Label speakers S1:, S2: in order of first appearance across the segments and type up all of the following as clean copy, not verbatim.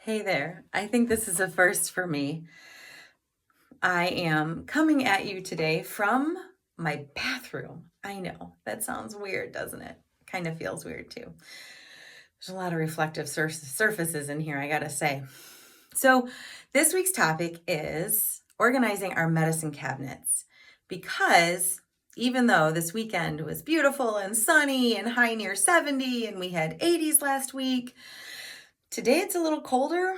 S1: Hey there. I think this is a first for me. I am coming at you today from my bathroom. I know that sounds weird, doesn't it? Kind of feels weird too. There's a lot of reflective surfaces in here, I gotta say. So, this week's topic is organizing our medicine cabinets because even though this weekend was beautiful and sunny and high near 70 and we had 80s last week, today it's a little colder,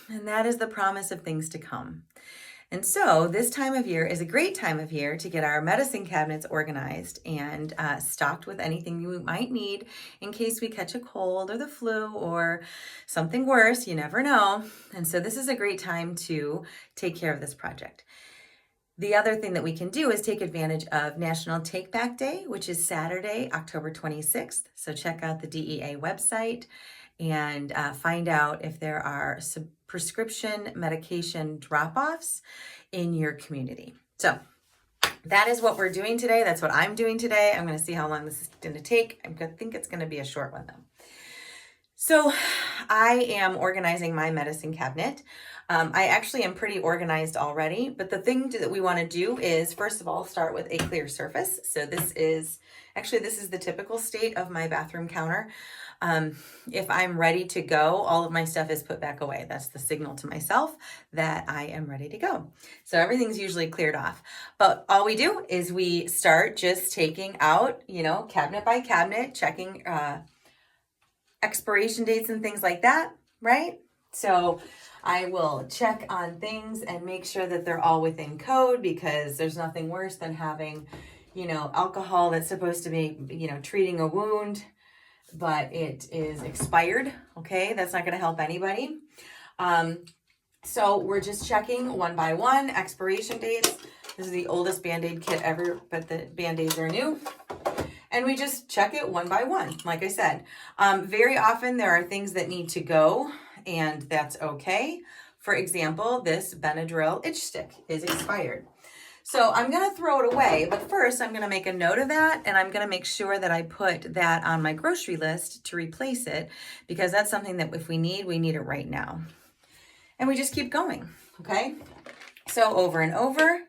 S1: and that is the promise of things to come. And so, this time of year is a great time of year to get our medicine cabinets organized and stocked with anything you might need in case we catch a cold or the flu or something worse. You never know. And so, this is a great time to take care of this project. The other thing that we can do is take advantage of National Take Back Day, which is Saturday, October 26th. So check out the DEA website and find out if there are some prescription medication drop-offs in your community. So that is what we're doing today. That's what I'm doing today. I'm going to see how long this is going to take. I think it's going to be a short one though. So I am organizing my medicine cabinet. I actually am pretty organized already, but the thing that we want to do is, first of all, start with a clear surface. So this is the typical state of my bathroom counter. If I'm ready to go, all of my stuff is put back away. That's the signal to myself that I am ready to go. So everything's usually cleared off. But all we do is we start just taking out, cabinet by cabinet, checking expiration dates and things like that, right? So I will check on things and make sure that they're all within code, because there's nothing worse than having, alcohol that's supposed to be, treating a wound, but it is expired. Okay, that's not going to help anybody. So we're just checking one by one expiration dates. This is the oldest Band-Aid kit ever, but the Band-Aids are new. And we just check it one by one, like I said. Very often there are things that need to go, and that's okay. For example, this Benadryl itch stick is expired. So I'm going to throw it away, but first I'm going to make a note of that, and I'm going to make sure that I put that on my grocery list to replace it, because that's something that if we need it right now. And we just keep going, okay? So over and over.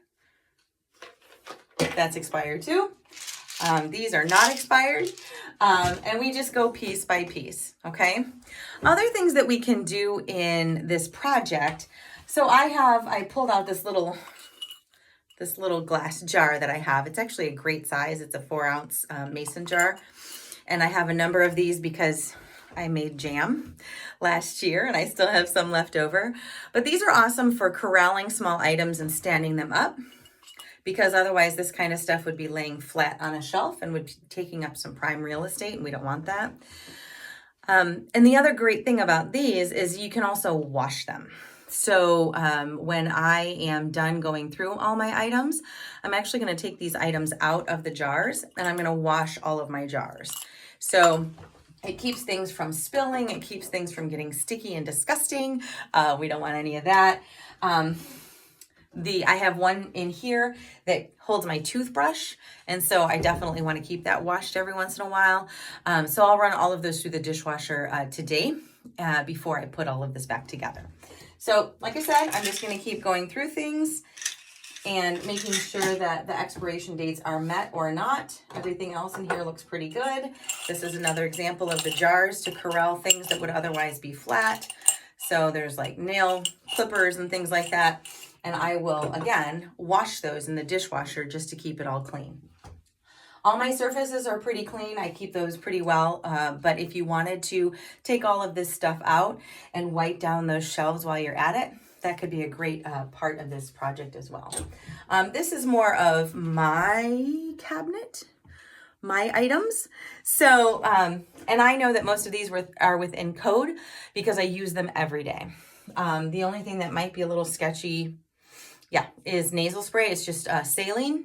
S1: That's expired too. These are not expired. And we just go piece by piece, okay? Other things that we can do in this project. So I pulled out this little glass jar that I have. It's actually a great size. It's a 4-ounce mason jar. And I have a number of these because I made jam last year and I still have some left over. But these are awesome for corralling small items and standing them up, because otherwise this kind of stuff would be laying flat on a shelf and would be taking up some prime real estate, and we don't want that. And the other great thing about these is you can also wash them. So when I am done going through all my items, I'm actually going to take these items out of the jars and I'm going to wash all of my jars. So it keeps things from spilling. It keeps things from getting sticky and disgusting. We don't want any of that. I have one in here that holds my toothbrush, and so I definitely want to keep that washed every once in a while. So I'll run all of those through the dishwasher today before I put all of this back together. So like I said, I'm just going to keep going through things and making sure that the expiration dates are met or not. Everything else in here looks pretty good. This is another example of the jars to corral things that would otherwise be flat. So there's like nail clippers and things like that. And I will, again, wash those in the dishwasher just to keep it all clean. All my surfaces are pretty clean. I keep those pretty well. But if you wanted to take all of this stuff out and wipe down those shelves while you're at it, that could be a great part of this project as well. This is more of my cabinet, my items. So, and I know that most of these are within code because I use them every day. The only thing that might be a little sketchy, is nasal spray. It's just saline.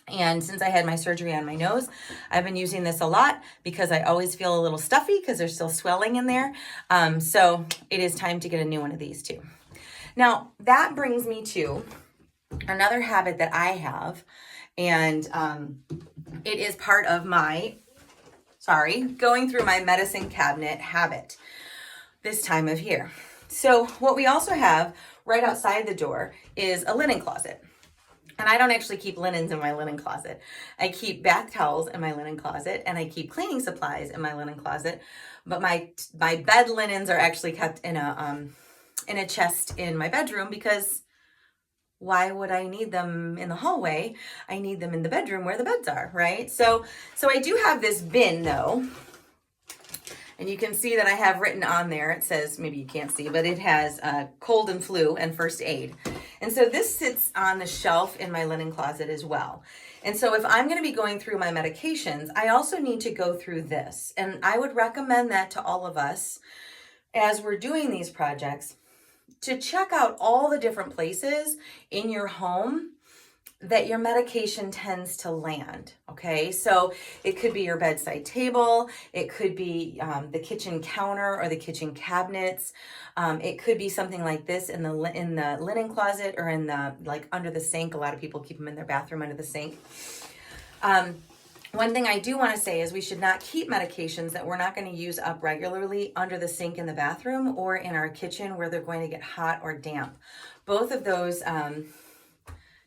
S1: And since I had my surgery on my nose, I've been using this a lot because I always feel a little stuffy because there's still swelling in there. So it is time to get a new one of these too. Now, that brings me to another habit that I have, and it is part of my, going through my medicine cabinet habit this time of year. So what we also have right outside the door is a linen closet. And I don't actually keep linens in my linen closet. I keep bath towels in my linen closet, and I keep cleaning supplies in my linen closet. But my bed linens are actually kept in a chest in my bedroom, because why would I need them in the hallway? I need them in the bedroom where the beds are, right? So I do have this bin though. And you can see that I have written on there, it says, maybe you can't see, but it has cold and flu and first aid. And so this sits on the shelf in my linen closet as well. And so if I'm going to be going through my medications, I also need to go through this. And I would recommend that to all of us as we're doing these projects, to check out all the different places in your home that your medication tends to land, okay? So it could be your bedside table, it could be the kitchen counter or the kitchen cabinets, it could be something like this in the linen closet, or in the, like, under the sink. A lot of people keep them in their bathroom under the sink. One thing I do want to say is we should not keep medications that we're not going to use up regularly under the sink in the bathroom or in our kitchen where they're going to get hot or damp. Both of those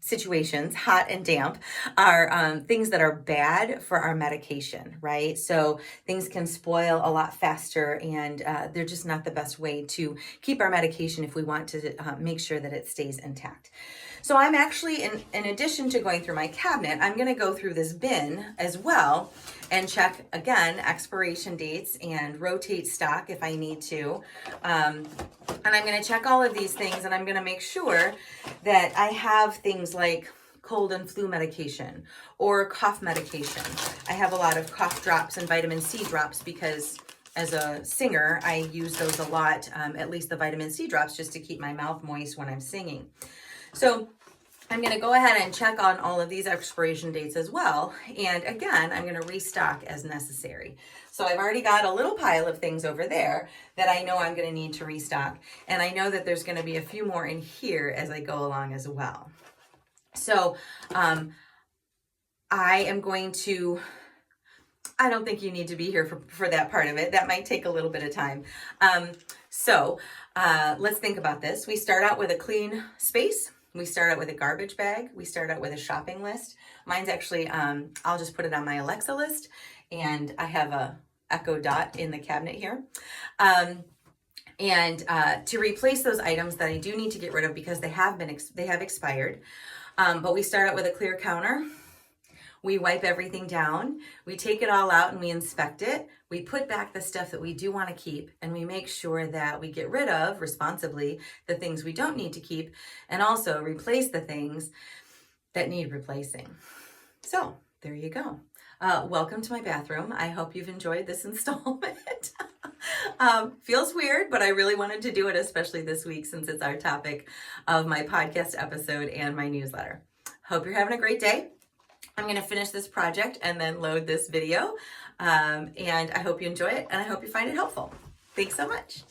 S1: situations, hot and damp, are things that are bad for our medication, right? So things can spoil a lot faster, and they're just not the best way to keep our medication if we want to make sure that it stays intact. So I'm actually, in addition to going through my cabinet, I'm going to go through this bin as well and check, again, expiration dates and rotate stock if I need to. And I'm going to check all of these things, and I'm going to make sure that I have things like cold and flu medication or cough medication. I have a lot of cough drops and vitamin C drops because as a singer, I use those a lot, at least the vitamin C drops, just to keep my mouth moist when I'm singing. So I'm going to go ahead and check on all of these expiration dates as well. And again, I'm going to restock as necessary. So I've already got a little pile of things over there that I know I'm going to need to restock. And I know that there's going to be a few more in here as I go along as well. So I am going to, I don't think you need to be here for that part of it. That might take a little bit of time. Let's think about this. We start out with a clean space. We start out with a garbage bag. We start out with a shopping list. Mine's actually, I'll just put it on my Alexa list, and I have a Echo Dot in the cabinet here. To replace those items that I do need to get rid of because they have expired. But we start out with a clear counter. We wipe everything down. We take it all out and we inspect it. We put back the stuff that we do want to keep, and we make sure that we get rid of responsibly the things we don't need to keep, and also replace the things that need replacing. So there you go. Welcome to my bathroom. I hope you've enjoyed this installment. Feels weird, but I really wanted to do it, especially this week since it's our topic of my podcast episode and my newsletter. Hope you're having a great day. I'm going to finish this project and then load this video. And I hope you enjoy it, and I hope you find it helpful. Thanks so much.